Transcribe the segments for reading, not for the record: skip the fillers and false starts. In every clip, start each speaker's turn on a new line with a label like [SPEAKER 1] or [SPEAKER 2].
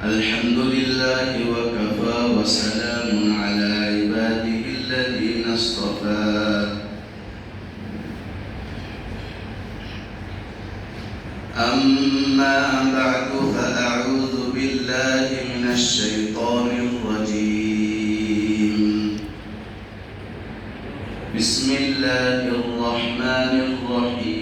[SPEAKER 1] الحمد لله وكفى وسلام على عباده الذين اصطفى أما بعد فأعوذ بالله من الشيطان الرجيم بسم الله الرحمن الرحيم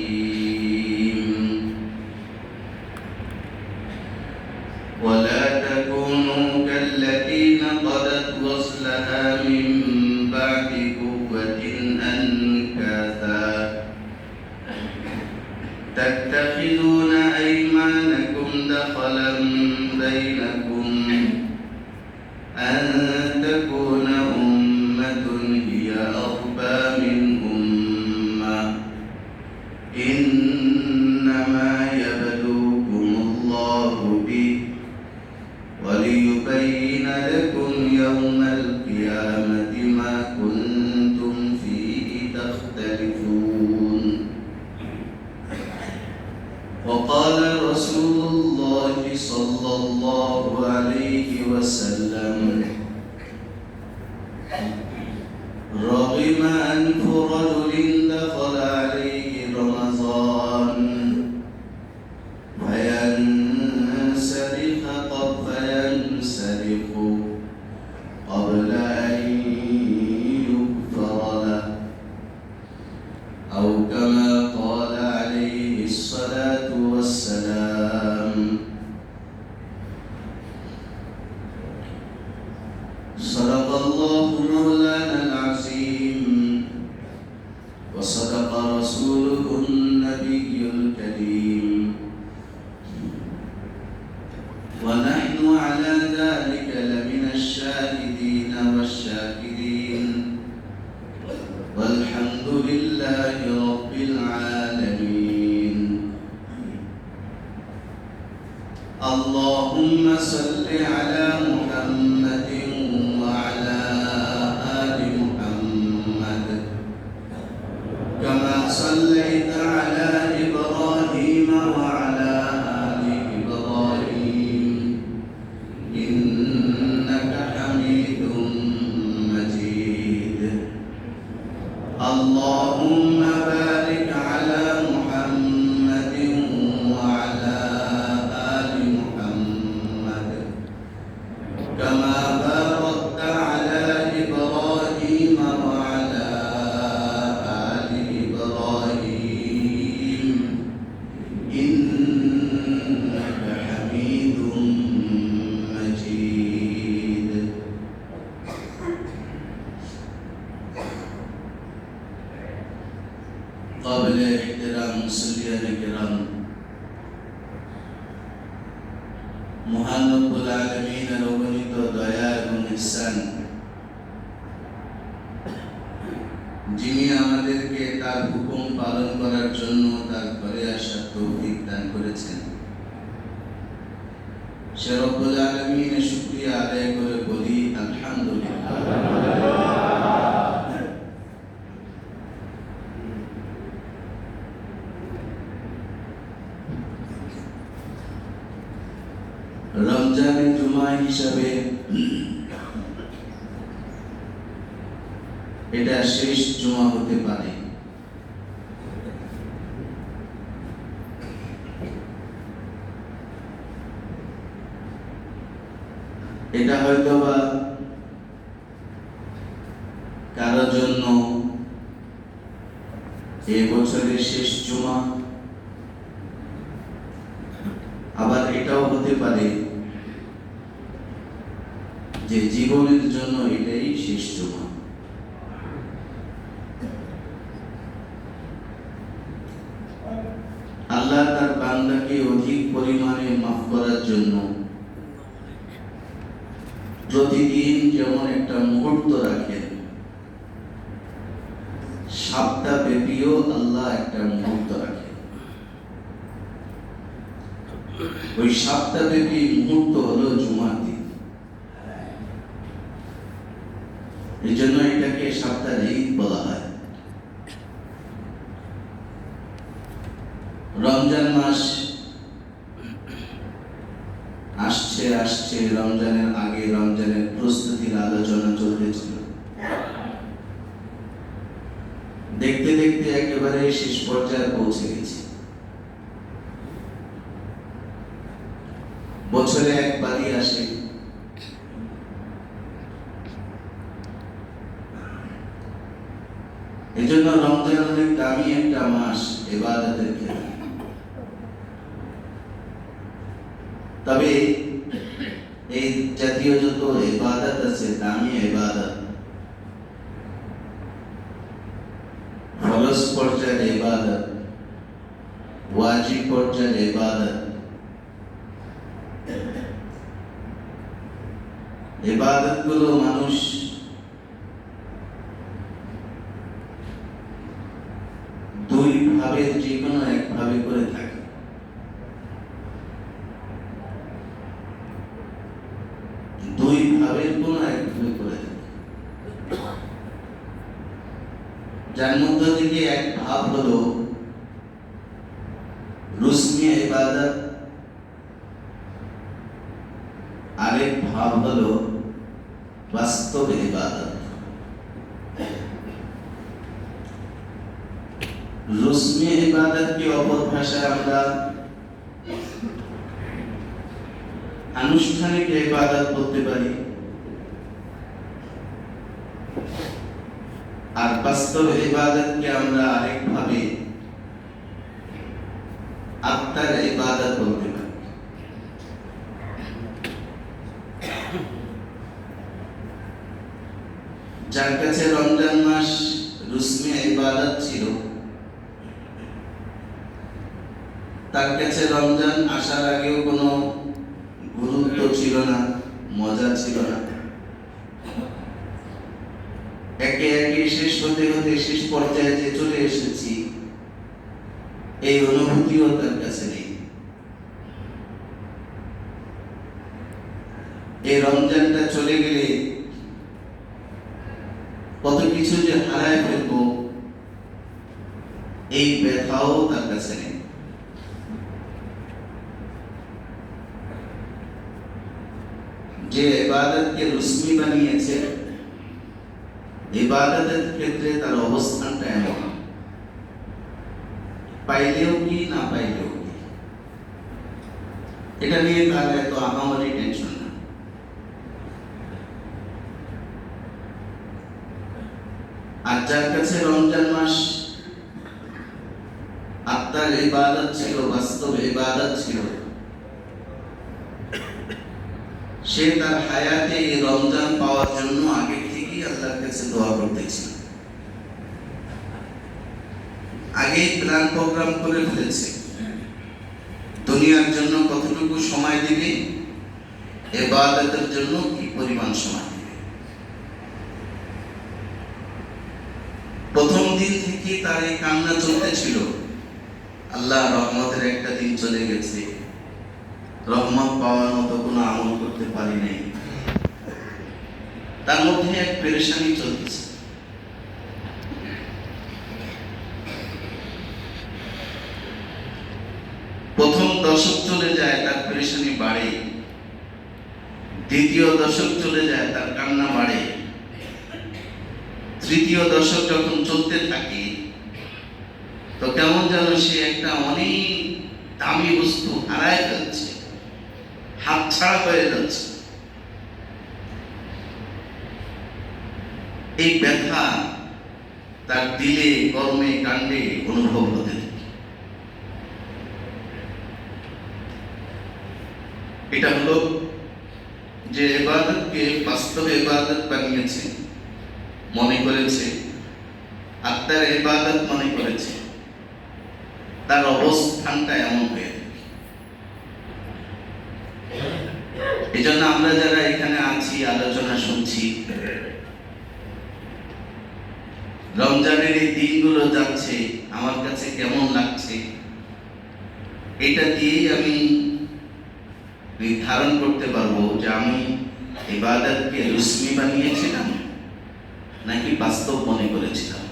[SPEAKER 1] ولا تكونوا كالذين قضت غزلها من بعد قوة أنكاثا تتخذون أيمانكم دخلا بينكم أن تكون أمة هي أربى من أمة إنما يبلوكم الله به وليبين لكم يوم القيامة ما كنتم فيه تختلفون وقال رسول الله صلى الله عليه وسلم رغم أنف رجل دخل عليه رمضان فينسلخ قبل أن يغفر له أو كما قال عليه الصلاة والسلام صدق الله مولانا العظيم وصدق رسوله النبي الكريم ونحن على ذلك لمن الشاهدين والشاكرين والحمد لله رب العالمين اللهم صل على محمد وعلى آل محمد كما صليت على إبراهيم وعلى آل إبراهيم إنك حميد مجيد اللهم بارك على محمد وعلى آل محمد كما باركت على إبراهيم وعلى آل إبراهيم إنك حميد مجيد قابل احترام মুসলিয়ান কিরাম মহান রব্বুল আলামিনের অগণিত দয়া এবং ইহসান যিনি আমাদেরকে তার হুকুম পালন করার জন্য তার ঘরে আসার তৌফিক দান করেছেন সে রব্বুল আলামিনের শুকরিয়া আদায় করে বলি আলহামদুলিল্লাহ রমজানের জুমা হিসাবে এটা শেষ জুমা হতে পারে এটা হয়তোবা কারোর জন্য এই বছরের শেষ জুমা আবার এটাও হতে পারে যে জীবনের জন্য এটাই শেষ জুমা আল্লাহ তার বান্দাকে অধিক পরিমাণে মাফ করার জন্য প্রতিদিন যেমন একটা মুহূর্ত রাখেন সপ্তাহব্যাপীও আল্লাহ একটা মুহূর্ত রাখেন ওই সপ্তাহব্যাপী মুহূর্ত হলো জুমার দিন এই জন্য এটাকে সপ্তাহের ঈদ বলা হয় রমজান মাস আসছে আসছে আসছে, রমজানের আগে রমজানের প্রস্তুতির আলোচনা চলতেছিল। দেখতে দেখতে একেবারে শেষ পর্যায়ে পৌঁছে গেছি। বছরে একবারই আসে, এজন্য রমজান অনেক দামি একটা মাস ইবাদতের ক্ষেত্রে। তবে এই জাতীয় যত ইবাদত আছে, দামি ইবাদত, ফরজ পর্যায়ের ইবাদত, ওয়াজিব পর্যায়ের ইবাদত, ইবাদতগুলো মানুষ দুই ভাবে, যে কোনো এক ভাবে করে থাকে। দুই ভাবের কোন এক ভাবে করে থাকে, যার মধ্য থেকে এক ভাব হলো রুসমি ইবাদত, আরেক ভাব হলো বাস্তব ইবাদত। রুসমি ইবাদত কি অপর ভাষায় আমরা আনুষ্ঠানিক ইবাদত বলতে পারি, আর বাস্তব ইবাদতকে আমরা আরেক ভাবে আত্মার ইবাদত বলতে পারি। যার কাছে রমজান মাস রুসমি ইবাদত ছিল, তার কাছে রমজান আসার আগেও কোনো গুরুত্ব ছিল না, মজা ছিল না। একে একে শেষ হতে হতে শেষ পর্যায়ে যে চলে এসেছি, এই অনুভূতিও তার কাছে নেই। এই রমজানটা চলে গেলে কত কিছু যে হারায় ফেলবো, এই ব্যথাও তার কাছে নেই। যে ইবাদতকে রুসমি বানিয়েছে, ইবাদতের ক্ষেত্রে তার অবস্থানটা এমন, পাইলেও কি না পাইলেও কি, এটা নিয়ে তার এত আহামরি টেনশন না। আর যার কাছে রমজান মাস আত্মার ইবাদত ছিল, বাস্তব ইবাদত ছিল, সে তার হায়াতে এই রমজান পাওয়ার জন্য আগে থেকেই আল্লাহর কাছে দোয়া করতেছিল, আগেই প্ল্যান প্রোগ্রাম করে ফেলেছে। দুনিয়ার জন্য কতটুকু সময় দিবে, ইবাদতের জন্য কি পরিমাণ সময় দিবে। প্রথম দিন থেকে তার এই কান্না চলতেছিল, আল্লাহ রহমতের একটা দিন চলে গেছে, রহমত পাওয়ার মতো কোনো আমল করতে পারি নাই। তার মধ্যে এক পেরেশানি চলতেছে। প্রথম দশক চলে যায়, তার পেরেশানি বাড়ে। দ্বিতীয় দশক চলে যায়, তার কান্না বাড়ে। তৃতীয় দশক যখন চলতে থাকে, তো কেমন যেন সে একটা অনেক দামি বস্তু হারায় ফেলছে, হাত ছাড়া হয়ে যাচ্ছে। এই ব্যথা তার দিলে, কর্মে, কাণ্ডে অনুভব হতে থাকে। এটা হলো যে ইবাদতকে বাস্তব ইবাদত বানিয়েছে, মনে করেছে, আত্মার ইবাদত মনে করেছে, তার অবস্থানটা এমন হয়ে থাকে। এই জন্য আমরা যারা এখানে আছি, আলোচনা শুনছি, রমজানের এই দিনগুলো যাচ্ছে, আমার কাছে কেমন লাগছে, এটা দিয়েই আমি নির্ধারণ করতে পারবো যে আমি ইবাদতকে রুসমি বানিয়েছিলাম নাকি বাস্তব মনে করেছিলাম।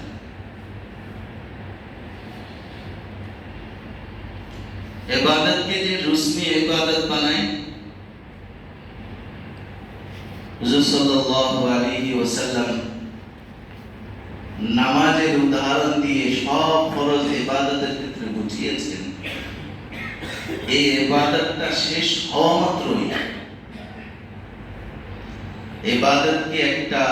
[SPEAKER 1] ইবাদতকে যে রুসমি ইবাদত বানায়, হুজুর সাল্লাল্লাহু আলাইহি ওয়াসাল্লাম নামাজের উদাহরণ দিয়ে সব ফরজ ইবাদতের ক্ষেত্রে বুঝিয়েছেন এই ইবাদতটা শেষ হওয়া মাত্রই ইবাদতকে একটা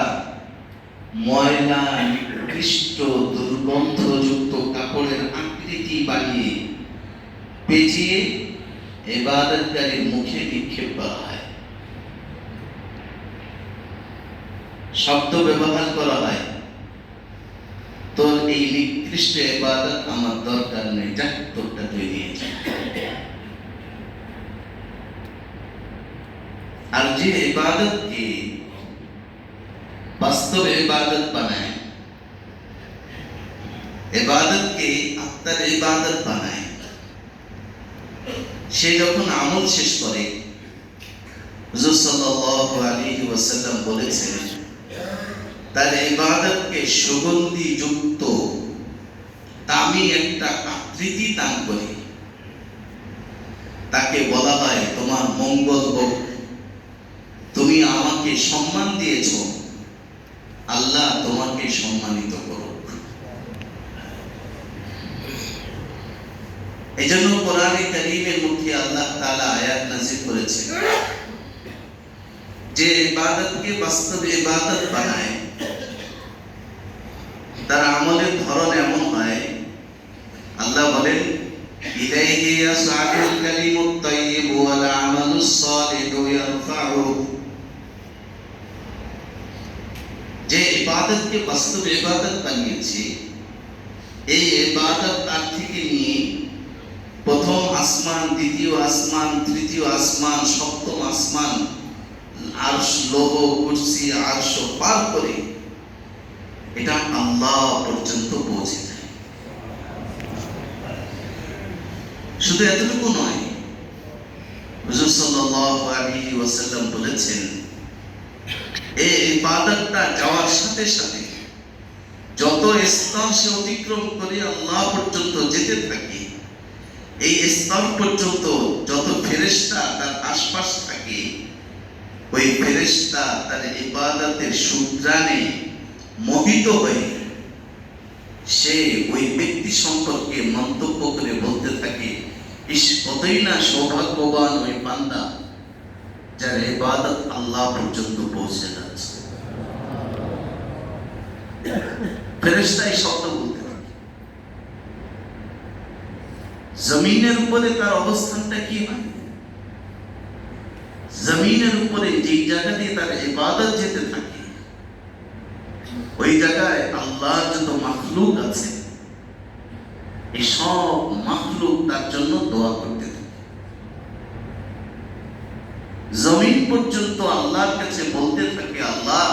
[SPEAKER 1] ময়লা নিকৃষ্ট দুর্গন্ধযুক্ত কাপড়ের আকৃতি বানিয়ে পেঁচিয়ে ইবাদতকারীর মুখে নিক্ষেপ করা হয়, শব্দ ব্যবহার করা হয়, তোর এই নিকৃষ্ট ইবাদত আমার দরকার নেই, যা তোরটা তুই নিয়ে যা। আর যে ইবাদতকে বাস্তব ইবাদত বানায়, ইবাদতকে আত্মার ইবাদত বানায়, সে যখন আমল শেষ করে, হুজুর সাল্লাল্লাহু আলাইহি ওয়াসাল্লাম বলেছেন তার ইবাদতকে সুগন্ধি যুক্ত দামি একটা আকৃতি দান করে তাকে বলা হয় তোমার মঙ্গল হোক, তুমি আমাকে সম্মান দিয়েছ, আল্লাহ তোমাকে সম্মানিত করুক। এজন্য কোরআনে কারীমের মধ্যে আল্লাহ তাআলা আয়াত নাযিল করেছেন যে ইবাদতকে বাস্তব ইবাদত বানায় তার আমলের ধরন এমন হয়, আল্লাহ বলেন ইলাইহি ইয়াসআদুল কালিমুত তাইয়্যিবু ওয়াল আমালুস সালিহু ইয়ারফাউহু, যে ইবাদতকে বাস্তব ইবাদত বানিয়েছে এই ইবাদত তার থেকে নিয়ে প্রথম আসমান, দ্বিতীয় আসমান, তৃতীয় আসমান, সপ্তম আসমান, আরশ, লৌহ, কুরসি, আরশ পার করে এটা আল্লাহ পর্যন্ত পৌঁছে যায়। শুধু এতটুকু নয়, হুজুর সাল্লাল্লাহু আলাইহি ওয়াসাল্লাম বলেছেন এই ইবাদতটা যাওয়ার সাথে সাথে যত স্তর সে অতিক্রম করে আল্লাহ পর্যন্ত যেতে থাকে, এই স্তর পর্যন্ত যত ফেরেশতা তার আশপাশ থাকে, ওই ফেরেশতা তার ইবাদতের সুঘ্রাণে মোহিত হয়ে সে ওই ব্যক্তি সম্পর্কে মন্তব্য করে বলতে থাকে, ইস কতই না সৌভাগ্যবান ওই বান্দা যার ইবাদত আল্লাহ পর্যন্ত পৌঁছে যাচ্ছে। ফেরেশতা এই শব্দ বলতে থাকে। জমিনের উপরে তার অবস্থানটা কি হয়? জমিনের উপরে যেই জায়গা দিয়ে তার ইবাদত যেতে থাকে ওই জায়গায় আল্লাহর যত মাখলুক আছে এই সব মাখলুক তার জন্য দোয়া করতে থাকে। জমিন পর্যন্ত আল্লাহর কাছে বলতে থাকে, আল্লাহ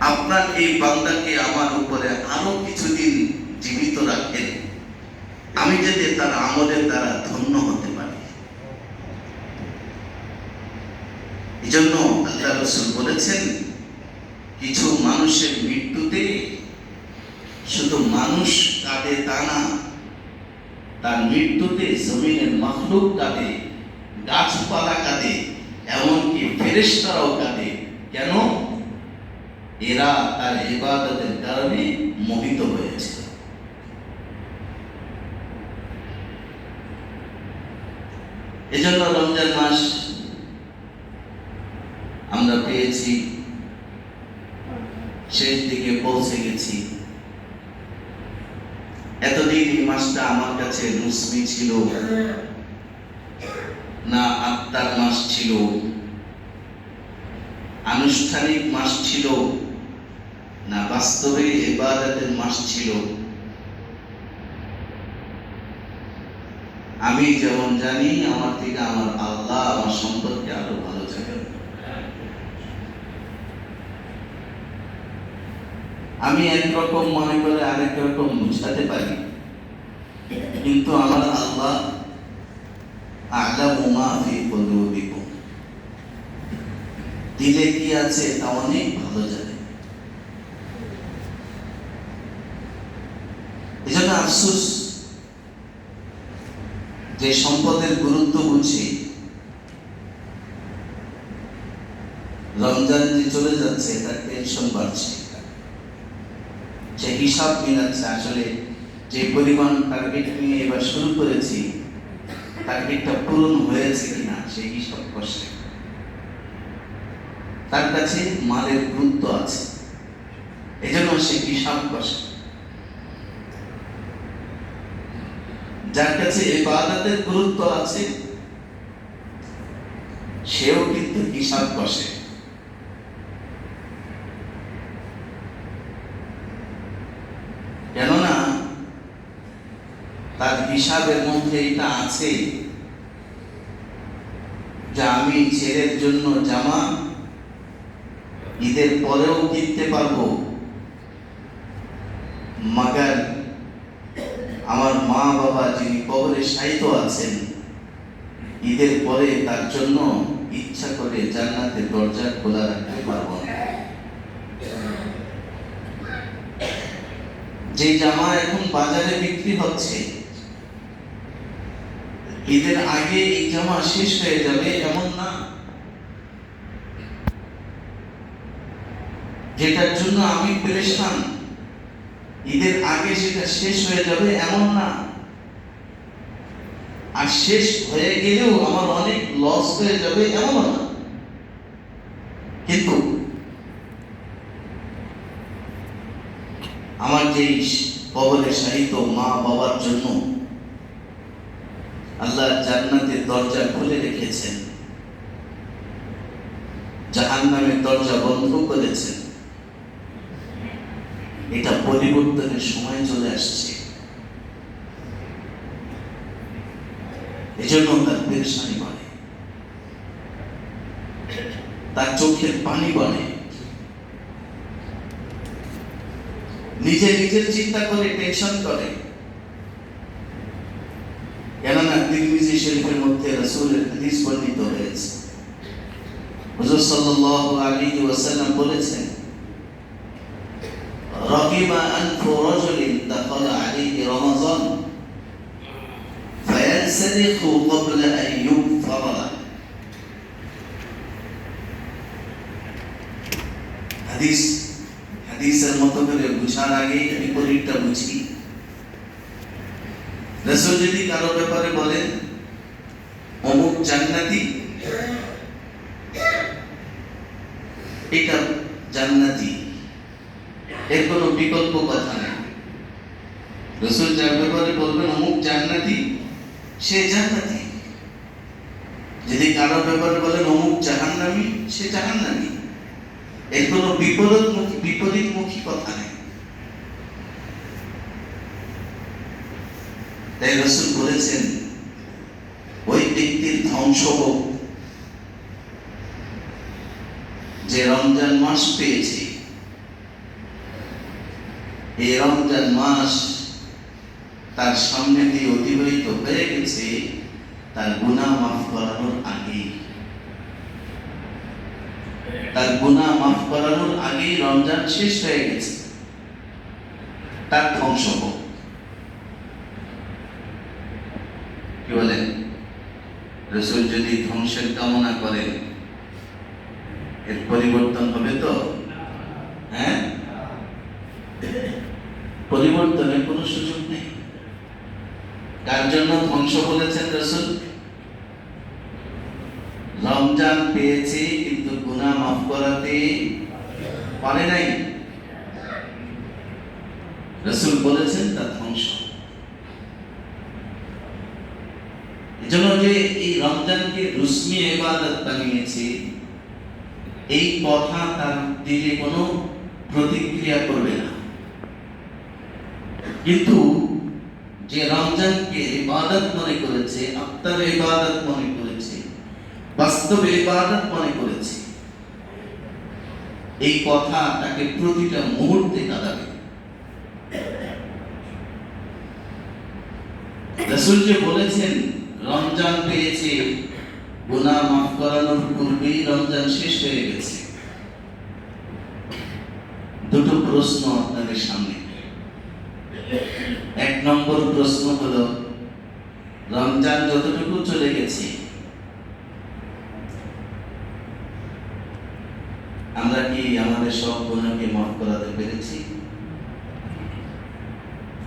[SPEAKER 1] আপনার এই বান্দাকে আমার উপরে আরো কিছুদিন জীবিত রাখেন, আমি যাতে তার আমলের দ্বারা ধন্য হতে পারি। এই জন্য আল্লাহ রাসূল বলেছেন কিছু মানুষের মৃত্যুতে শুধু মানুষ কাঁদে তা না, তার মৃত্যুতে জমিনের মাখলুক কাঁদে, গাছপালা কাঁদে, এমনকি ফেরেশতারাও কাঁদে। কেন? এরা তার ইবাদতের কারণে মোহিত হয়েছে। এজন্য রমজান মাস আমরা পেয়েছি, শেষ দিকে পৌঁছে গেছি। এতদিন এই মাসটা আমার কাছে মুসমি ছিল না, আত্মার মাস ছিল, আনুষ্ঠানিক মাস ছিল না, বাস্তবে ইবাদতের মাস ছিল। আমি যেমন জানি আমার থেকে আমার আল্লাহ আমার সম্পর্কে আরো ভালো জানেন। আমি একরকম মনে করে আরেক রকম বুঝাতে পারি, কিন্তু আমার আল্লাহ আ'লামু মা ফি কুলুবিকুম, দিলে কি আছে তা অনেক ভালো জানে। এজন্য আফসোস যে সম্পদের গুরুত্ব বুঝি রমজান যে চলে যাচ্ছে তার টেনশন বাড়ছে, সে হিসাব মিলাচ্ছে আসলে যে পরিমাণ টার্গেট নিয়ে এবার শুরু করেছি টার্গেটটা পূরণ হয়েছে কিনা সেই হিসাব করছে। তার কাছে মালের গুরুত্ব আছে, এজন্য সে হিসাব করছে। যার কাছে ইবাদতের গুরুত্ব আছে সেও কিন্তু হিসাব কষে। কেননা তার হিসাবের মধ্যে এটা আছে যে আমি ছেলের জন্য জামা ঈদের পরেও কিনতে পারবো, মাগার আমার মা বাবা যিনি কবরে শায়িত আছেন ঈদের পরে তার জন্য ইচ্ছা করে জান্নাতের দরজা খোলা রাখতে পারবো না। যে জামা এখন বাজারে বিক্রি হচ্ছে ঈদের আগে এই জামা শেষ হয়ে যাবে এমন না, যেটার জন্য আমি পেরেশান ঈদের আগে সেটা শেষ হয়ে যাবে এমন না, আর শেষ হয়ে গেলেও আমার অনেক লস হয়ে যাবে এমন না। কিন্তু আমার যে কবরে শায়িত মা বাবার জন্য আল্লাহ জান্নাতের দরজা খুলে রেখেছেন, জাহান্নামের দরজা বন্ধ করেছেন, এটা পরিবর্তনের সময় চলে আসছে। এজন্য তার পেরেশানি বাড়ে, তার চোখের পানি বাড়ে, নিজের চিন্তা করে টেনশন করে। কেননা তিরমিজি শরীফের মধ্যে রাসূলের হাদিস বর্ণিত হয়েছে, হুজুর সাল্লাল্লাহু আলাইহি ওয়াসাল্লাম বলেছেন, রাগিবা আনফু রাজুলিন দাখালা আলাইহি রমাযান ফায়ানসালিখু ক্বাবলা আন ইউগফারা লাহু। হাদিসের মতো করে বুঝার আগে বিপরীতটা বুঝি। রাসূল যদি কারো ব্যাপারে বলেন অমুক জান্নাতি, এটা জান্নাতি, এর কোনো বিকল্প কথা নেই। রাসূল যার ব্যাপারে বলবেন অমুক জান্নাতি, সে জান্নাতি। যদি কারো ব্যাপারে বলেন অমুক জাহান্নামী, সে জাহান্নামী, এর কোনো বিপরীতমুখী কথা নেই। তাই রাসূল বলেছেন ওই ব্যক্তির ধ্বংস হোক যে রমজান মাস পেয়েছে, এই রমজান মাস তার সামনে দিয়ে অতিবাহিত হয়ে গেছে তার গুনাহ মাফ করানোর আগে। তার গুনাহ মাফ করানোর আগেই রমজান শেষ হয়ে গেছে, তার ধ্বংস হোক। কি বলেন? রাসূল যদি ধ্বংসের কামনা করেন এর পরিবর্তন হবে তো? হ্যাঁ, পরিবর্তনের কোনো সুযোগ নেই। কার জন্য ধ্বংস বলেছেন রাসূল? রমজান পেয়েছে কিন্তু গুনাহ মাফ করাতে পারে নাই, রাসূল বলেছেন তার ধ্বংস। এজন্য যে এই রমজানকে রুসমি ইবাদত বানিয়েছে এই কথা তার দিলে কোনো প্রতিক্রিয়া করবে না। কিন্তু যে রমজানকে ইবাদত মনে করেছে, আত্মার ইবাদত মনে করেছে, বাস্তবে ইবাদত মনে করেছে, এই কথা তাকে প্রতিটা মুহূর্তে কাঁদাবে। রাসূল যে বলেছেন রমজান পেয়েছে, গুনাহ মাফ করানোর পূর্বেই রমজান শেষ হয়ে গেছে। দুটো প্রশ্ন আপনাদের সামনে। এক নম্বর প্রশ্ন হলো, রমজান যতটুকু চলে গেছে কি আমাদের সব গুনাহকে মাফ করাতে পেরেছি?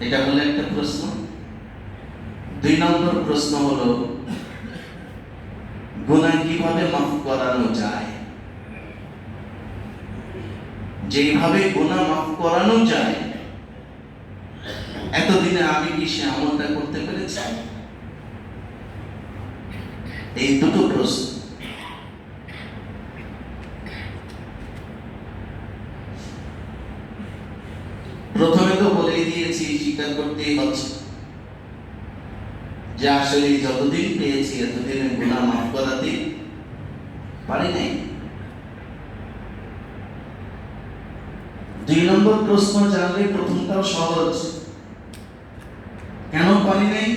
[SPEAKER 1] এটা হলো একটা প্রশ্ন। 2 নম্বর প্রশ্ন হলো গুনাহ কিভাবে মাফ করানো যায়? যেভাবে গুনাহ মাফ করানো যায় এতদিনে আমি কি সে আমলটা করতে পেরেছি? এই দুটো প্রশ্ন। প্রথমে তো বলেই দিয়েছি, স্বীকার করতেই হচ্ছে যে আসলে যতদিন পেয়েছি এতদিনে গুনাহ মাফ করাতে পারি নাই। 2 নম্বর প্রশ্ন জানলে প্রথমটাও সহজ, কেন পারি নাই?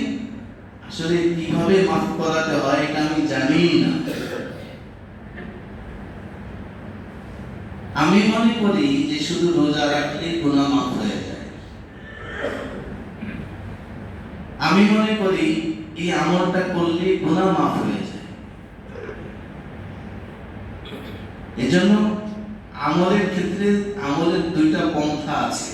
[SPEAKER 1] আসলে কিভাবে মাফ করাতে হয় এটা আমি জানি না। আমি মনে করি যে শুধু রোজা রাখলে গুনাহ মাফ হয়ে যায়। আমি মনে করি এই আমলটা করলে গুনাহ মাফ হয়ে যায়। এজন্য আমলের ক্ষেত্রে আমলের 2টা পন্থা আছে।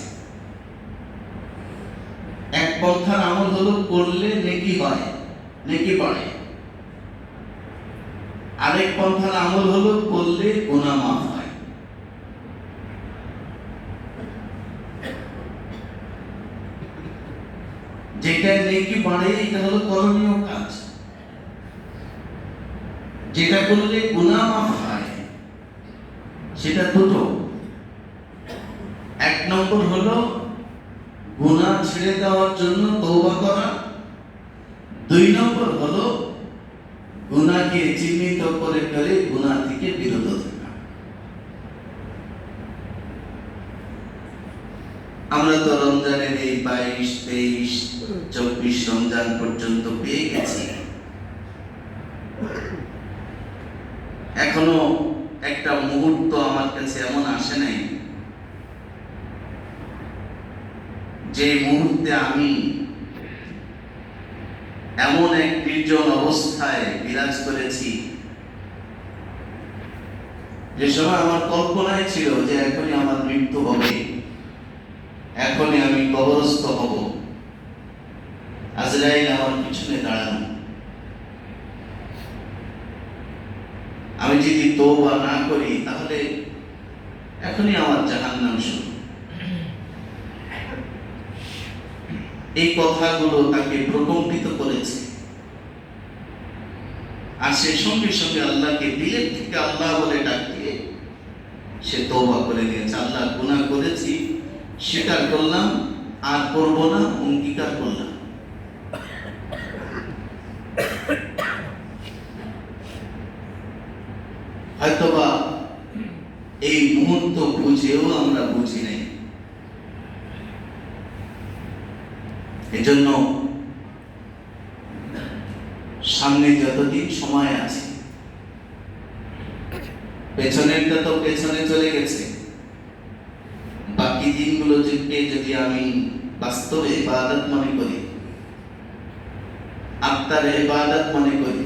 [SPEAKER 1] এক পন্থার আমল হলো করলে নেকি হয়, নেকি বাড়ে। আরেক পন্থার আমল হলো করলে গুনাহ মাফ হয়। যেটা নেকি বাড়ে এটা হলো করণীয় কাজ, যেটা করলে গুনাহ মাফ হয় সেটা দুটো। 1 নম্বর হলো গুনাহ ছেড়ে দেওয়ার জন্য তওবা করা। 2 নম্বর হলো গুনাহকে চিহ্নিত করে করে গুনাহ থেকে বিরত থাকা। আমরা তো রমজানের এই 22, 23, 24 রমজান পর্যন্ত পেয়ে গেছি। এখনো একটা মুহূর্ত আমার কাছে এমন আসে নাই যে মুহূর্তে আমি এমন এক নির্জন অবস্থায় বিরাজ করেছি যে সময় আমার কল্পনায় ছিল যে এখনই আমার মৃত্যু হবে, এখনই আমি কবরস্থ হব, আজরাইল আমার পিছনে দাঁড়ানো। আমি যদি তওবা না করি তাহলে এখনই আমার জাহান্নাম শুরু। এই কথাগুলো তাকে প্রকম্পিত করেছে। আর সে সঙ্গে সঙ্গে আল্লাহকে দিলের থেকে আল্লাহ বলে ডাক দিয়ে সে তওবা করে নিয়েছে। আল্লাহ গুনাহ করেছি, স্বীকার করলাম, আর করব না, অঙ্গীকার করলাম। হয়তোবা এই মুহূর্ত বুঝেও আমরা বুঝি নাই। এজন্য সামনে যতদিন সময় আছে, পেছনেরটা তো পেছনে চলে গেছে, বাকি দিনগুলো যদি আমি বাস্তবে ইবাদত মনে করি, আত্মার ইবাদত মনে করি,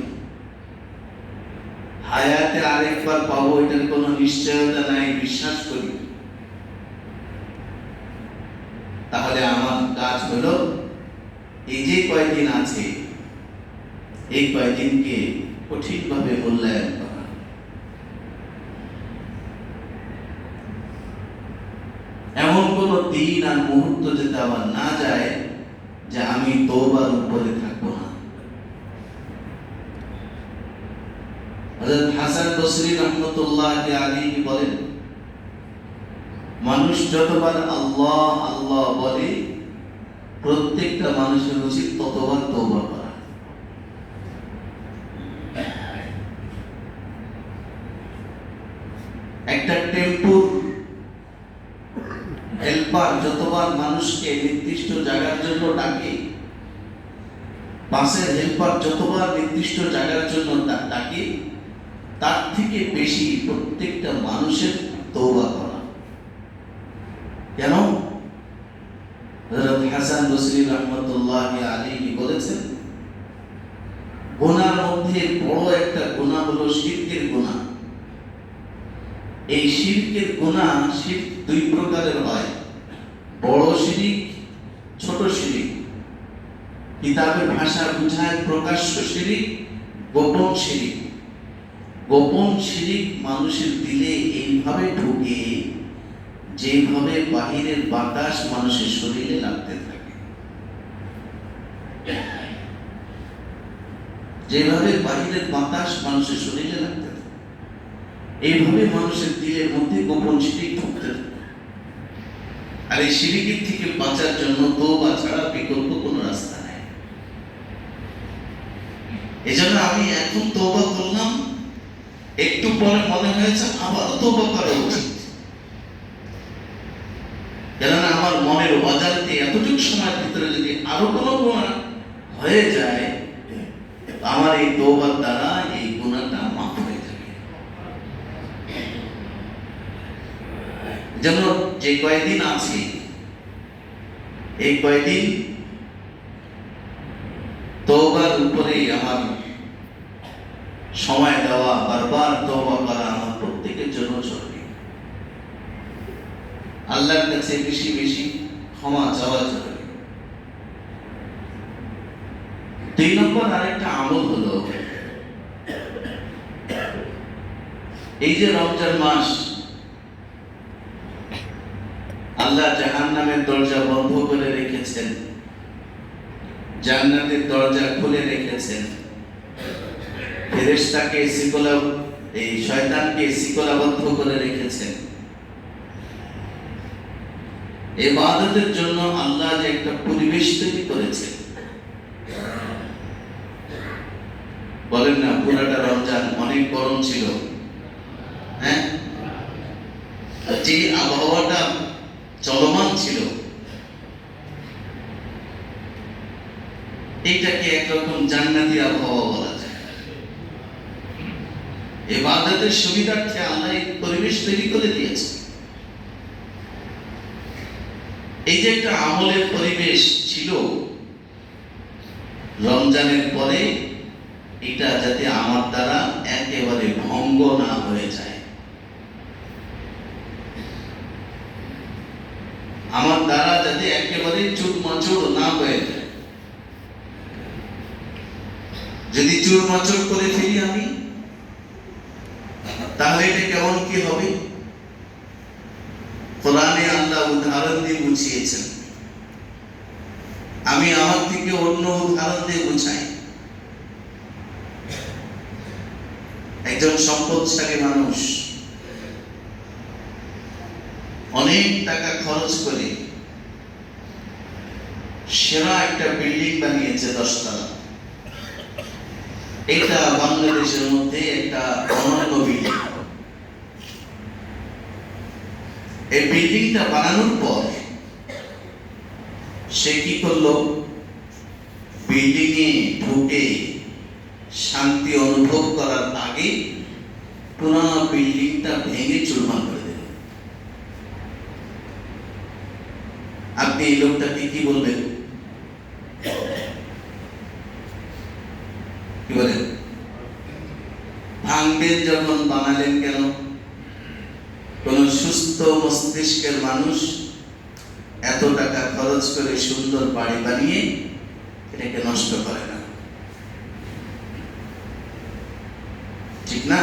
[SPEAKER 1] হায়াতে আরেকবার পাবো এটার কোনো নিশ্চয়তা নাই বিশ্বাস করি, তাহলে আমার কাজ হলো এই যে কয়েকদিন আছে এই কয়েকদিনকে কঠিনভাবে মূল্যায়ন করা। এমন কোন দিন আর মুহূর্ত যাতে আবার না যায় যে আমি তওবার উপরে থাকবো না। হযরত হাসান বসরি রাহমাতুল্লাহি আলাইহি বলেন, মানুষ যতবার আল্লাহ আল্লাহ বলে প্রত্যেকটা মানুষের উচিত ততবার তওবা করা। একটা টেম্পুর হেল্পার যতবার মানুষকে নির্দিষ্ট জায়গার জন্য ডাকে, বাসের হেল্পার যতবার নির্দিষ্ট জায়গার জন্য ডাকে, তার থেকে বেশি প্রত্যেকটা মানুষের তওবা করা। কেন? হযরত হাসান বসরি রাহমাতুল্লাহি আলাইহি বলেছেন, গুনার মধ্যে বড় একটা গুনাহ হলো শিরকের গুনাহ। এই শিরকের গুনাহ শিরক দুই প্রকারের হয়, বড় শিরিক, ছোট শিরিক। কিতাবের ভাষা বুঝায় প্রকাশ্য শিরিক, গোপন শিরিক। গোপন শিরিক মানুষের দিলে এইভাবে ঢুকে যেভাবে বাহিরের বাতাস মানুষের শরীরে লাগতে থাকে, যেভাবে বাহিরের বাতাস মানুষের শরীরে লাগতে থাকে, এইভাবে মানুষের দিলের মধ্যে গোপন শিরিক ঢুকতে থাকে। আর এই শিরিকের থেকে বাঁচার জন্য তওবা ছাড়া বিকল্প কোনো রাস্তা নেই। এজন্য আমি এখন তওবা করলাম, একটু পরে মনে হয়েছে আবার তওবা করা উচিত, কেননা আমার মনের অজান্তে এতটুকু সময়ের ভিতরে যদি আরো কোনো গুনাহ হয়ে যায়, আমার এই তওবার দ্বারা এই গুনাহটা মাফ হয়ে যাবে। যেন যে কয়েকদিন আছে, এই কয়েকদিন তওবার উপরে আমার সময় দেওয়া, বারবার তওবা করা আমার প্রত্যেকের জন্য জরুরি। আল্লাহর কাছে বেশি বেশি ক্ষমা চাওয়া জরুরি। 2 নম্বর আরেকটা আমল হলো, এই যে রমজান মাস, আল্লাহ জাহান্নামের দরজা বন্ধ করে রেখেছেন, জান্নাতের দরজা খুলে রেখেছেন, ফেরেশতাকে এই শয়তানকে শিকলাবদ্ধ করে রেখেছেন। ইবাদতের জন্য আল্লাহ যে একটা পরিবেশ তৈরি করেছেন, বলেন না পুরাটা রমজান অনেক গরম ছিল, হ্যাঁ, যে আবহাওয়াটা চলমান ছিল, এইটাকে একরকম জান্নাতি আবহাওয়া বলা যায়। ইবাদতের সুবিধার্থে আল্লাহ এই পরিবেশ তৈরি করে দিয়েছে। এই যে একটা আমলের পরিবেশ ছিল রমজানের পরে, এটা যাতে আমার দ্বারা একেবারে ভঙ্গ না হয়ে যায়, আমার দ্বারা যাতে একেবারে চুরমাচুর না হয়ে যায়। যদি চুরমাচুর করে ফেলি আমি, তাহলে এটা কেমন কি হবে? কোরআনে আল্লাহ উদাহরণ দিয়ে বুঝিয়েছেন। আমি আমার থেকে অন্য উদাহরণ দিয়ে বুঝাই। একজন সম্পদশালী মানুষ অনেক টাকা খরচ করে সেরা একটা বিল্ডিং বানিয়েছে 10 তলা। এটা বাংলাদেশের মধ্যে একটা অনন্য বিল্ডিং। এই বিল্ডিংটা বানানোর পর সে কি করলো? বিল্ডিং এ ঢুকে শান্তি অনুভব করার আগে পুরো বিল্ডিংটা ভেঙে চুরমার করে দিল। আপনি এই লোকটাকে কি বলবেন? কি বলেন? ভাঙবেন যখন বানালেন কেন? কোন সুস্থ মস্তিষ্কের মানুষ এত টাকা খরচ করে সুন্দর বাড়ি বানিয়ে এটাকে নষ্ট করে না, ঠিক না?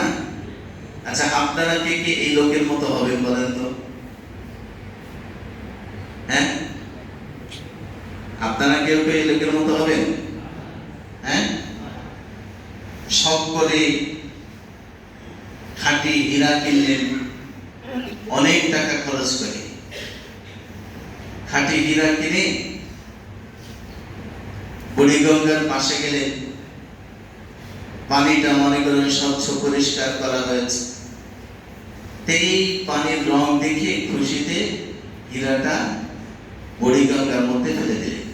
[SPEAKER 1] আচ্ছা, আপনারা কে কে এই লোকের মতো হবেন বলেন তো? হ্যাঁ, আপনারা কেউ কেউ এই লোকের মতো হবেন? হ্যাঁ, সব করে খাঁটি হীরা কিনলেন, অনেক টাকা খরচ করে খাঁটি হীরা কিনে বুড়িগঙ্গার পাশে গেলেন, পানিটা মনে করেন স্বচ্ছ পরিষ্কার করা হয়েছে, এই পানির রং দেখে খুশিতে হীরাটা বুড়িগঙ্গার মধ্যে ফেলে দিলেন।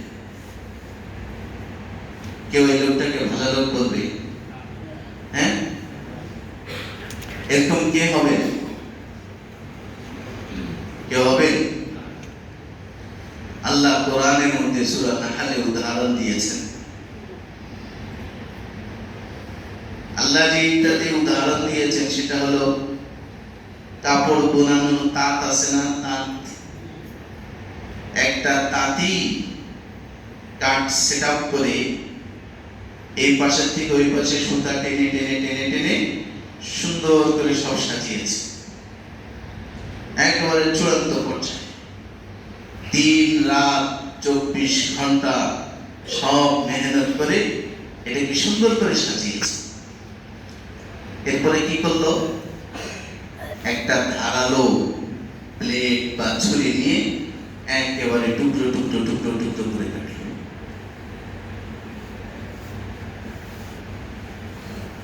[SPEAKER 1] কেউ এই লোকটাকে ভালো লোক বলবে? হ্যাঁ, এরকম কে হবে? কেউ হবে? আল্লাহ কোরআনের মধ্যে সূরা নাহলে উদাহরণ দিয়েছেন। আল্লাহ যে ইত্যাদি উদাহরণ দিয়েছেন সেটা হলো কাপড় বোনানোর তাঁত আছে না, তাঁত, একটা তাঁতি কাঠ সেট আপ করে এই পাশের থেকে ওই পাশে সুতা টেনে টেনে টেনে টেনে সুন্দর করে সব সাজিয়েছে একেবারে চূড়ান্ত পর্যায়ে। 3 রাত 24 ঘন্টা সব মেহনত করে এটাকে সুন্দর করে সাজিয়েছে। এরপরে কি করলো, একটা ধারালো প্লেট বা ছুরি নিয়ে একেবারে টুকরো টুকরো টুকরো টুকরো করে কাটলো।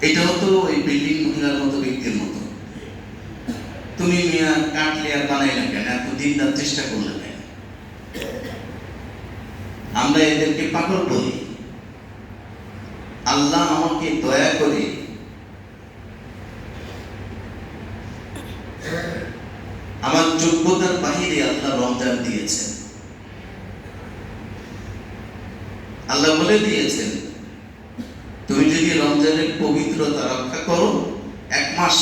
[SPEAKER 1] এটাও তো ওই বিল্ডিং মহিলার মতো ব্যক্তির মতো। তুমি মিয়া কাটলে আর বানাইলে কেন, এত দিন রাত চেষ্টা করলে কেন? আমরা এদেরকে পাগল বলি। আল্লাহ আমাকে দয়া করে আমার যোগ্যতার বাহিরে আল্লাহ রমজান দিয়েছেন। আল্লাহ বলে দিয়েছেন, তুমি যদি রমজানের পবিত্রতা রক্ষা করো 1 মাস,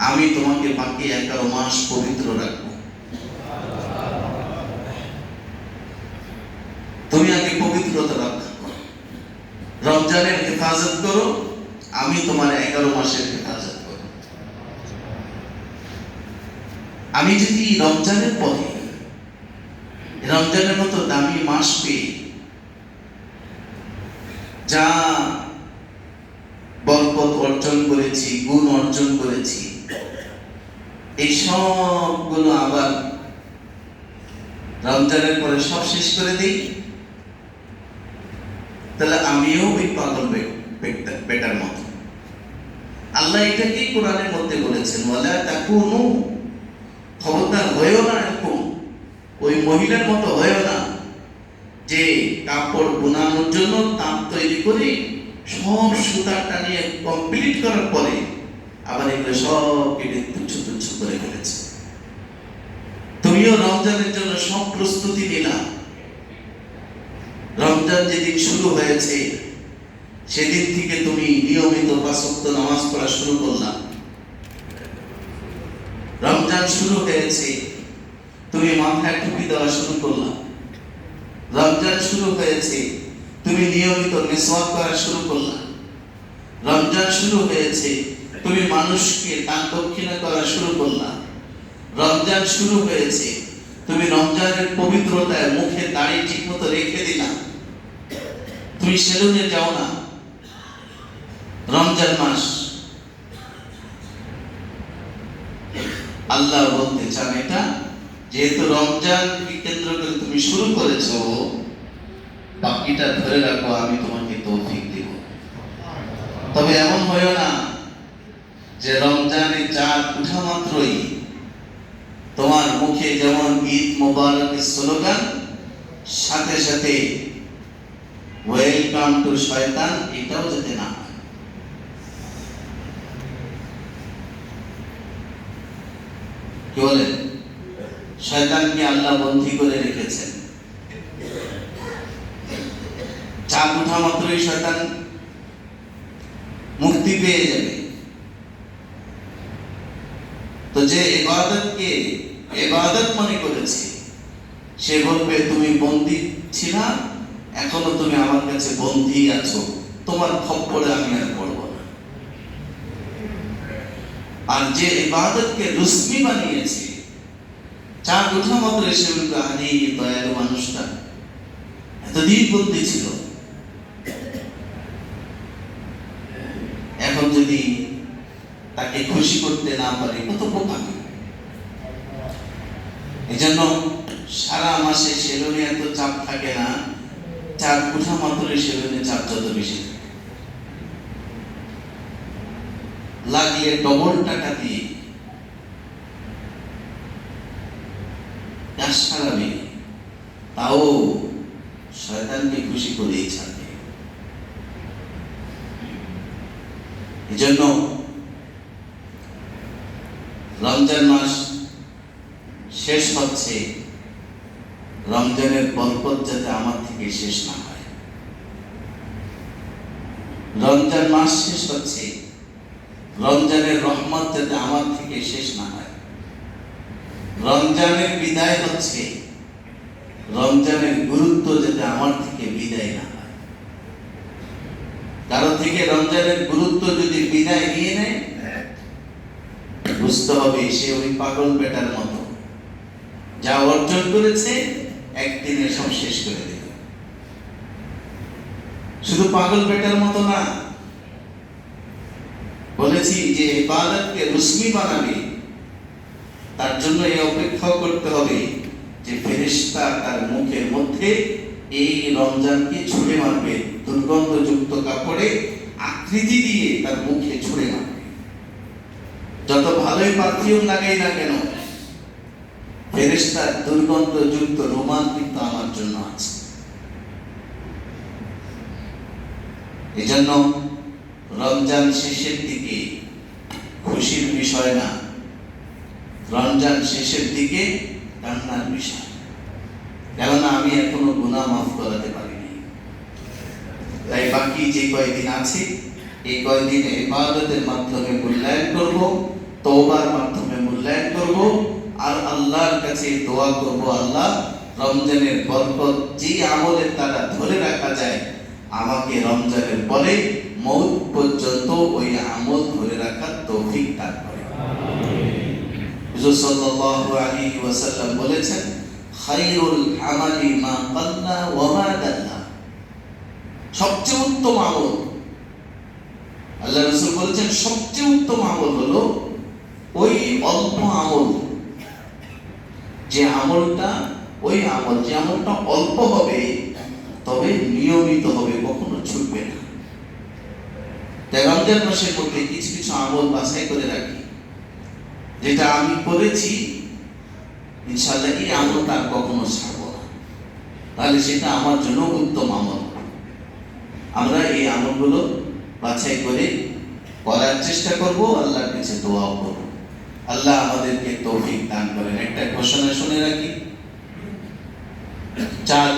[SPEAKER 1] আমি তোমাকে বাকি 11 মাস পবিত্র রাখবো। তুমি আগে পবিত্রতা রক্ষা করো, রমজানের হেফাজত করো, আমি তোমার 11 মাসের হেফাজত করো। আমি যদি রমজানের পরে রমজানের মতো দামি মাস পেয়ে যা বরকত অর্জন করেছি, গুণ অর্জন করেছি, এই সবগুলো আবার রমজানের পরে সব শেষ করে দিই, তাহলে আমিও ওই পাগল বেটার মতো। আল্লাহ এটাকেই কোরআনের মধ্যে বলেছেন, ওয়ালা তাকুনু, খবরদার হয়েও না এরকম ওই মহিলার মতো হয়েও না যে কাপড় বোনানোর জন্য তাঁত তৈরি করে সব সুতা টানিয়ে কমপ্লিট করার পরে আবার এগুলো সব কেটে তুচ্ছ তুচ্ছ করে ফেলেছে। তুমিও রমজানের জন্য সব প্রস্তুতি নিলা, রমজান যেদিন শুরু হয়েছে সেদিন থেকে তুমি নিয়মিত 5 ওয়াক্ত নামাজ পড়া শুরু করলা। রমজান শুরু হয়েছে, তুমি মাথায় টুপি দেওয়া শুরু করলা। রমজান শুরু হয়েছে, তুমি নিয়মিত মিসওয়াক করা শুরু করলা। রমজান শুরু হয়েছে, তুমি মানুষকে দান দক্ষিণা করা শুরু করলা। রমজান শুরু হয়েছে, তুমি রমজানের পবিত্রতায় মুখে দাড়ি ঠিকমতো রেখে দিলা। তুমি সেলুনে যাও না। রমজান মাস আল্লাহ বলতে চান, এটা যেহেতু রমজানকে কেন্দ্র করে তুমি শুরু করেছো, বাকিটা ধরে রাখো, আমি তোমাকে তৌফিক দেব। তবে এমন হয় না যে রমজানে চাঁদ উঠা মাত্রই তোমার মুখে যেমন ঈদ মোবারকের স্লোগান, সাথে সাথে ওয়েলকাম টু শয়তান, এটাও যাতে না হয়। কি বলেন? শয়তানকে আল্লাহ বন্দী করে রেখেছেন। চাঁদ উঠা মাত্রই শয়তান মুক্তি পেয়ে যাবে। তো যে ইবাদতকে ইবাদত মনে করেছে, সে বলবে তুমি বন্দী ছিলা, এখনো তুমি আমার কাছে বন্দী আছো, তোমার খপ্পরে আমি আর পড়ব না। আর যে ইবাদতকে রুসমি বানিয়েছে, চাঁদ ওঠা মাত্র এসে বলবে, আরে দয়ালু মানুষটা এতদিন বন্দী ছিল, এখন যদি তাকে খুশি করতে না পারে কত বোকামি। এই জন্য সারা মাসে সেলুনে এত চাপ থাকে না, চাঁদ ওঠা মাত্র সেলুনে চাপ যত বেশি থাকে। লাগলে ডবল টাকা দিয়ে কাজ সারাবে, তাও শয়তানকে খুশি করেই ছাড়বে। এই জন্য রমজান মাস শেষ হচ্ছে, রমজানের বরকত যাতে আমার থেকে শেষ না হয়। রমজান মাস শেষ হচ্ছে, রমজানের রহমত যাতে আমার থেকে শেষ না হয়। রমজানের বিদায় হচ্ছে রমজানের গুরুত্ব যাতে আমার থেকে বিদায় না হয়। কারো থেকে রমজানের গুরুত্ব যদি বিদায় নিয়ে নেয়, বুঝতে হবে সে ওই পাগল বেটার মতো, যা অর্জন করেছে একদিনে সব শেষ করে দেবে। শুধু পাগল বেটার মতো না, বলেছি যে ইবাদতকে রুসমি বানাবে, তার জন্য এই অপেক্ষা করতে হবে যে ফেরেশতা তার মুখের মধ্যে এই রমজানকে ছুঁড়ে মারবে, দুর্গন্ধযুক্ত কাপড়ে আকৃতি দিয়ে তার মুখে ছুঁড়ে মারবে। যত ভালোই পারফিউম লাগাই না কেন, ফেরেশতার দুর্গন্ধযুক্ত রুমাল কিন্তু আমার জন্য আছে। এজন্য রমজান শেষের দিকে খুশির বিষয় না, রমজান শেষের দিকে কান্নার বিষয়। কেননা আমি এখনো গুনাহ মাফ করাতে পারিনি, তাই বাকি যে কয়েকদিন আছে এই কয়েকদিনে ইবাদতের মাধ্যমে মূল্যায়ন করব, তওবার মাধ্যমে মূল্যায়ন করব, আর আল্লাহর কাছে দোয়া করব, আল্লাহ রমজানের বরকত যে আমলের দ্বারা ধরে রাখা যায়, আমাকে রমজানের পরে মৌত পর্যন্ত ওই আমল ধরে রাখার তৌফিক দান করে। হুজুর সাল্লাল্লাহু আলাইহি ওয়াসাল্লাম বলেছেন, খায়রুল আমালি মা কাল্লা ওয়া মা দাল্লা। সবচেয়ে উত্তম আমল, আল্লাহ রাসূল বলেছেন সবচেয়ে উত্তম আমল হলো ওই অল্প আমল, যে আমলটা অল্প হবে তবে নিয়মিত হবে, কখনো ছুটবে না। তাই রমজান মাসের মধ্যে কিছু কিছু আমল বাছাই করে রাখি, যেটা আমি করেছি ইনশাআল্লাহ এই আমলটা আর কখনো ছাড়বো না, তাহলে সেটা আমার জন্য উত্তম আমল। আমরা এই আমলগুলো বাছাই করে করার চেষ্টা করব, আল্লাহর কাছে দোয়া করব, আল্লাহ আমাদেরকে তৌফিক দান করেন। একটা ঘোষণা শুনে রাখি, 4